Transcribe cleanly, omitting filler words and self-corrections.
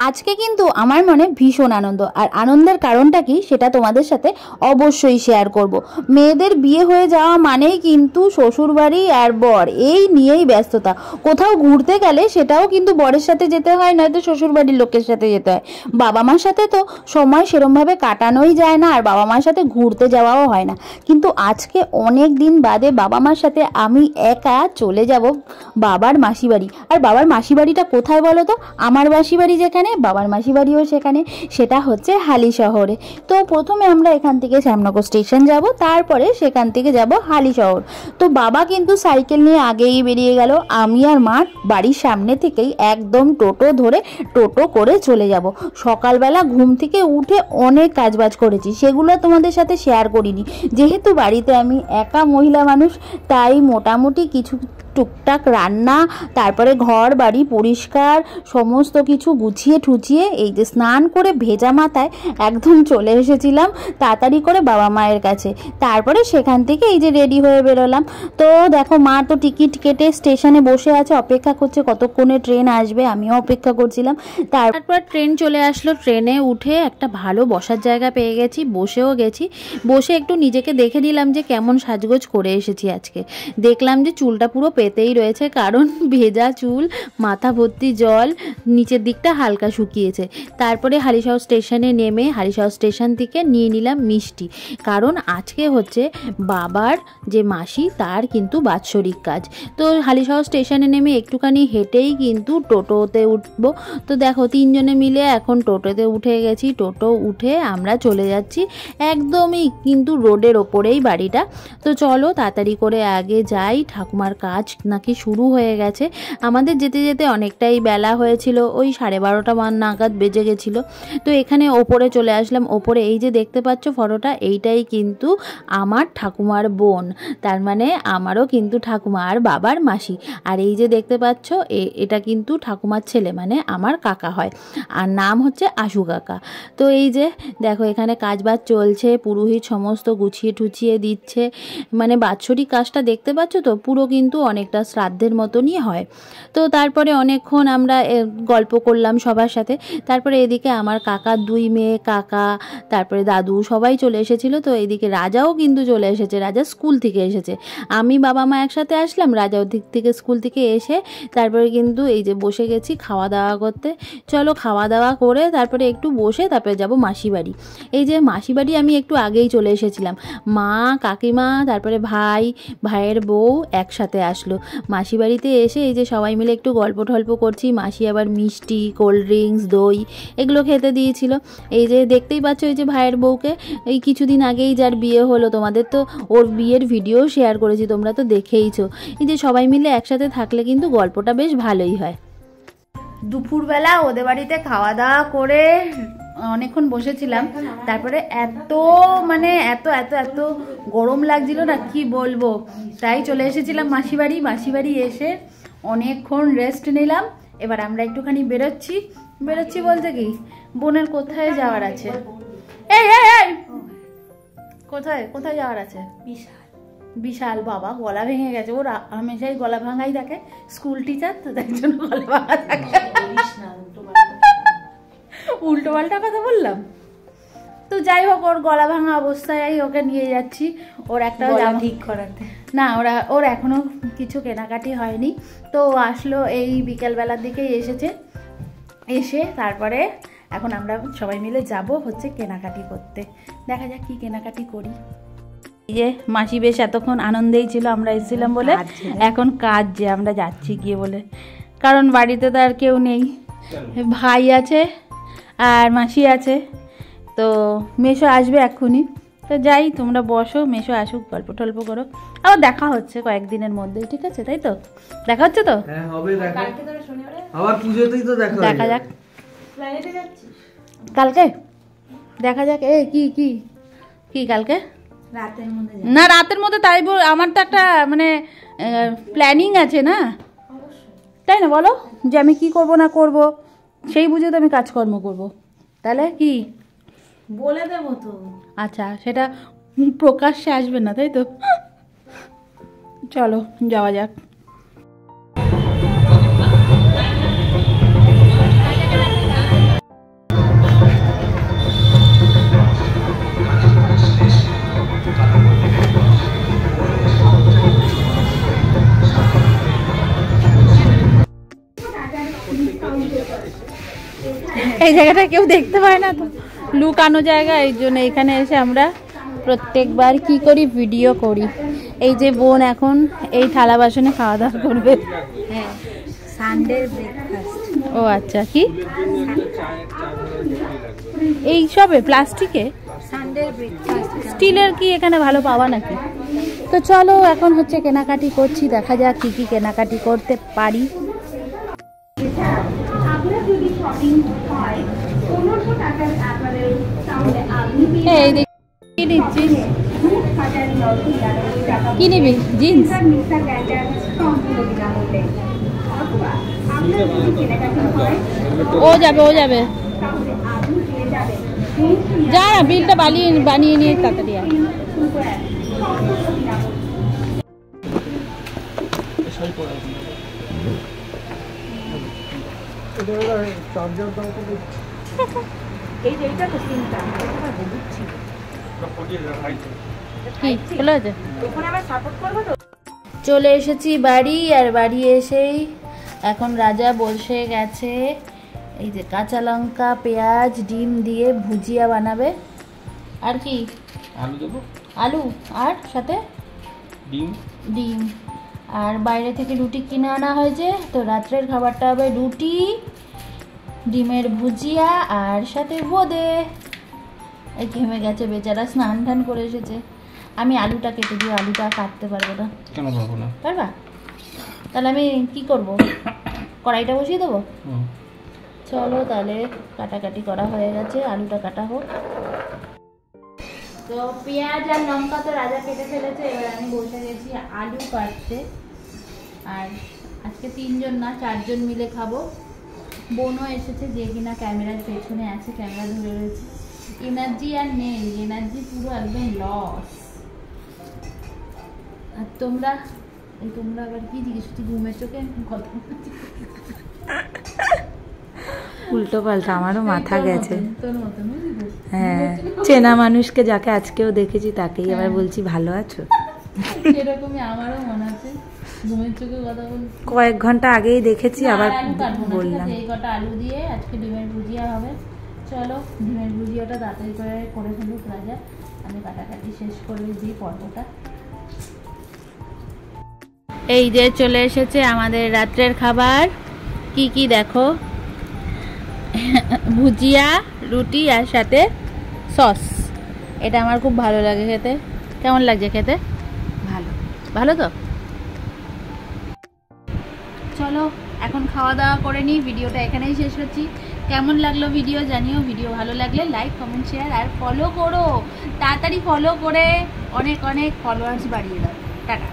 আজকে কিন্তু আমার মনে ভীষণ আনন্দ, আর আনন্দের কারণটা কি সেটা তোমাদের সাথে অবশ্যই শেয়ার করব। মেয়েদের বিয়ে হয়ে যাওয়া মানেই কিন্তু শ্বশুরবাড়ি আর বর এই নিয়েই ব্যস্ততা। কোথাও ঘুরতে গেলে সেটাও কিন্তু বরের সাথে যেতে হয়, নয়তো শ্বশুরবাড়ির লোকের সাথে যেতে হয়। বাবা মার সাথে তো সময় সেরমভাবে কাটানোই যায় না, আর বাবা মার সাথে ঘুরতে যাওয়াও হয় না। কিন্তু আজকে অনেক দিন বাদে বাবা মার সাথে আমি একা চলে যাব বাবার মাসি বাড়ি। আর বাবার মাসি বাড়িটা কোথায় বলো তো? আমার মাসি বাড়ি যেখানে, বাবার মাসি বাড়িও সেখানে, সেটা হচ্ছে হালি শহরে। তো প্রথমে আমরা এখান থেকে শ্যামনগর স্টেশন যাব, তারপরে সেখান থেকে যাব হালি শহর। তো বাবা কিন্তু সাইকেল নিয়ে আগেই বেরিয়ে গেল, আমি আর মা বাড়ির সামনে থেকেই একদম টোটো ধরে টোটো করে চলে যাব। সকালবেলা ঘুম থেকে উঠে অনেক কাজবাজ করেছি, সেগুলো তোমাদের সাথে শেয়ার করিনি। যেহেতু বাড়িতে আমি একা মহিলা মানুষ, তাই মোটামুটি কিছু টুকটাক রান্না, তারপরে ঘর বাড়ি পরিষ্কার সমস্ত কিছু গুছিয়ে ঠুচিয়ে এই যে স্নান করে ভেজা মাথায় একদম চলে এসেছিলাম তাড়াতাড়ি করে বাবা মায়ের কাছে। তারপরে সেখান থেকে এই যে রেডি হয়ে বেরোলাম। তো দেখো মা তো টিকিট কেটে স্টেশনে বসে আছে, অপেক্ষা করছে কতক্ষণে ট্রেন আসবে, আমিও অপেক্ষা করছিলাম। তারপর ট্রেন চলে আসলো, ট্রেনে উঠে একটা ভালো বসার জায়গা পেয়ে গেছি, বসেও গেছি। বসে একটু নিজেকে দেখে নিলাম যে কেমন সাজগোজ করে এসেছি আজকে। দেখলাম যে চুলটা পুরো পেতেই রয়েছে, কারণ ভেজা চুল, মাথা ভর্তি জল, নিচের দিকটা হালকা শুকিয়েছে। তারপরে হালিশহর স্টেশনে নেমে হালিশহর স্টেশন থেকে নিয়ে নিলাম মিষ্টি, কারণ আজকে হচ্ছে বাবার যে মাসি তার কিন্তু বাৎসরিক কাজ। তো হালিশহর স্টেশনে নেমে একটুখানি হেঁটেই কিন্তু টোটোতে উঠবো। তো দেখো তিনজনে মিলে এখন টোটোতে উঠে গেছি। টোটো উঠে আমরা চলে যাচ্ছি একদমই কিন্তু রোডের ওপরেই বাড়িটা। তো চলো তাড়াতাড়ি করে আগে যাই, ঠাকুমার কাজ নাকি শুরু হয়ে গেছে। আমাদের যেতে যেতে অনেকটাই বেলা হয়েছিল, ওই 12:30 নাগাদ বেজে গেছিলো। তো এখানে ওপরে চলে আসলাম। ওপরে এই যে দেখতে পাচ্ছ ফটোটা, এইটাই কিন্তু আমার ঠাকুমার বোন, তার মানে আমারও কিন্তু ঠাকুমা আর বাবার মাসি। আর এই যে দেখতে পাচ্ছ এটা কিন্তু ঠাকুমার ছেলে, মানে আমার কাকা হয়, আর নাম হচ্ছে আশু কাকা। তো এই যে দেখো এখানে কাজবাজ চলছে, পুরোহিত সমস্ত গুছিয়ে ঠুচিয়ে দিচ্ছে। মানে বাৎসরিক কাজটা দেখতে পাচ্ছ তো, পুরো কিন্তু অনেকটা শ্রাদ্ধের মতনই হয়। তো তারপরে অনেকক্ষণ আমরা গল্প করলাম সবার সাথে। তারপরে এদিকে আমার কাকার 2 মেয়ে, কাকা, তারপরে দাদু সবাই চলে এসেছিলো। তো এদিকে রাজাও কিন্তু চলে এসেছে, রাজা স্কুল থেকে এসেছে। আমি বাবা মা একসাথে আসলাম, রাজাও দিক থেকে স্কুল থেকে এসে তারপরে কিন্তু এই যে বসে গেছি খাওয়া দাওয়া করতে। চলো খাওয়া দাওয়া করে তারপরে একটু বসে তারপরে যাব মাসি বাড়ি। এই যে মাসি বাড়ি আমি একটু আগেই চলে এসেছিলাম, মা কাকিমা তারপরে ভাইয়ের বউ একসাথে আসলো। মাসি বাড়িতে এসে এই যে সবাই মিলে একটু গল্প টল্প করছি। মাসি আবার মিষ্টি, কোল্ড ড্রিঙ্কস, দই এগুলো খেতে দিয়েছিল। এই যে দেখতেই পাচ্ছ এই যে ভাইয়ের বউকে, এই কিছুদিন আগেই যার বিয়ে হলো, তোমাদের তো ওর বিয়ের ভিডিও শেয়ার করেছি, তোমরা তো দেখেইছো। এই যে সবাই মিলে একসাথে থাকলে কিন্তু গল্পটা বেশ ভালোই হয়। দুপুরবেলা ওদের বাড়িতে খাওয়া দাওয়া করে অনেকক্ষণ বসেছিলাম। তারপরে এত গরম লাগছিল না, কি বলবো, তাই চলে এসেছিলাম মাসি বাড়ি। মাসি বাড়ি এসে অনেকক্ষণ রেস্ট নিলাম। এবার আমরা একটুখানি বেরোচ্ছি বলতে কি, বোনের কোথায় যাওয়ার আছে। এই কোথায় যাওয়ার আছে? বিশাল বাবা গলা ভেঙে গেছে, ওরা হামেশাই গলা ভাঙাই থাকে, স্কুল টিচার তো তাই জন্য গলা ভাঙা থাকে। উল্টো পাল্টা কথা বললাম। তো যাই হোক, ওর গলা ভাঙা অবস্থায় ওকে নিয়ে যাচ্ছি। ওর একটা জামা ঠিক করাতে না, ওর এখনো কিছু কেনাকাটি হয়নি। তো আসলো এই বিকেলবেলার দিকেই এসে তারপরে এখন আমরা সবাই মিলে যাব হচ্ছে কেনাকাটি করতে। দেখা যাক কি কেনাকাটি করি। এই যে মাসি বেশ এতক্ষণ আনন্দেই ছিল আমরা এসেছিলাম বলে, এখন কাজ যে আমরা যাচ্ছি গিয়ে বলে, কারণ বাড়িতে তো আর কেউ নেই, ভাই আছে আর মাসি আছে। তো মেশো আসবে এক্ষুনি। তো যাই, তোমরা বসো, মেশো আসুক, গল্প টল্প করো, আবার দেখা হচ্ছে কয়েকদিনের মধ্যেই, ঠিক আছে? তাই তো দেখা হচ্ছে তো? হ্যাঁ হবে, আবার পুজোতেই তো দেখা যাক। কালকে দেখা যাক। কি কি কি কালকে না রাতের মধ্যে, তাই আমার তো একটা মানে প্ল্যানিং আছে না, তাই না বলো, যে আমি কি করব না করব সেই বুঝে তো আমি কাজকর্ম করব। তাহলে কি বলে দেবো তো, আচ্ছা সেটা প্রকাশ্যে আসবে না, তাই তো? চলো যাওয়া যাক। এই জায়গাটা কেউ দেখতে পায় না তো, লুকানো জায়গা, এই জন্য এখানে এসে আমরা প্রত্যেকবার কি করি, ভিডিও করি। এই যে বোন এখন এই থালা বাসনে খাওয়া দাওয়া করবে। হ্যাঁ, সানডে ব্রেকফাস্ট। ও আচ্ছা, কি এই সবে প্লাস্টিকে? Sunday breakfast. স্টিলের কি এখানে ভালো পাওয়া নাকি? তো চলো এখন হচ্ছে কেনাকাটি করছি, দেখা যাক কি কি কেনাকাটি করতে পারি। এই দেখ কি নিচ্ছিস, কি নিবি? জিন্স? ও যাবে, ও যাবে, যা না, বিলটা বানিয়ে নিয়ে তাড়াতাড়ি আয়। চলে এসেছি বাড়ি, আর বাড়ি এসেই এখন রাজা বসে গেছে এই যে কাঁচা লঙ্কা, পেঁয়াজ, ডিম দিয়ে ভুজিয়া বানাবে। আর কি? আলু দেবো, আলু আর সাথে ডিম। ডিম। আর বাইরে থেকে রুটি কিনে আনা হয়েছে, তো রাত্রের খাবারটা হবে রুটি, ডিমের ভুজিয়া আর সাথে বোঁদে। এই ঘেমে গেছে বেচারা, স্নান টান করে এসেছে। আমি আলুটা কেটে দিই, আলুটা কাটতে পারবো না। কেন পারবো না? পারবা? তাহলে আমি কি করব, কড়াইটা বসিয়ে দেবো? চলো তাহলে কাটাকাটি করা হয়ে গেছে, আলুটা কাটা হোক। তো পেঁয়াজ আর লঙ্কা তো রাজা কেটে ফেলেছে, এবার আমি বসে গেছি আলু কাটতে। আর আজকে 3 জন না 4 জন মিলে খাবো। বোনও এসেছে, যে কিনা ক্যামেরার পেছনে আছে, ক্যামেরা ধরে রয়েছে। এনার্জি আর নেই, এনার্জি পুরো একদম লস। আর তোমরা আবার কি জিজ্ঞেস করছি, ঘুমের চোখে কথা বলছি। উল্টো পাল্টা, আমারও মাথা গেছে। তোর মতন বুঝলি? হ্যাঁ, চেনা মানুষকে যাকে আজকেও দেখেছি তাকেই আবার বলছি ভালো আছো। সেরকমই আমারও মনে আছে, ঘুমের চোখে কথা বলছি। কয়েক ঘন্টা আগেই দেখেছি, আবার আলু কাটবো না, ঠিক বললাম। আছে? এই কটা আলু দিয়ে আজকে ডিমের ভুজিয়া হবে। চলো ডিমের ভুজিয়াটা তাড়াতাড়ি করে ফেলুক রাজা, আমি কাটাকাটি শেষ করে দিই পর্বটা। এই যে চলে এসেছে আমাদের রাত্রের খাবার। কি কি দেখো, ভুজিয়া, রুটি আর সাথে সস। এটা আমার খুব ভালো লাগে খেতে। কেমন লাগছে খেতে? ভালো। ভালো তো? চলো এখন খাওয়া দাওয়া করে নিই, ভিডিওটা এখানেই শেষ করছি। কেমন লাগলো ভিডিও জানিও, ভিডিও ভালো লাগলে লাইক, কমেন্ট, শেয়ার আর ফলো করো। তাড়াতাড়ি ফলো করে অনেক অনেক ফলোয়ার্স বাড়িয়ে দাও। টাটা।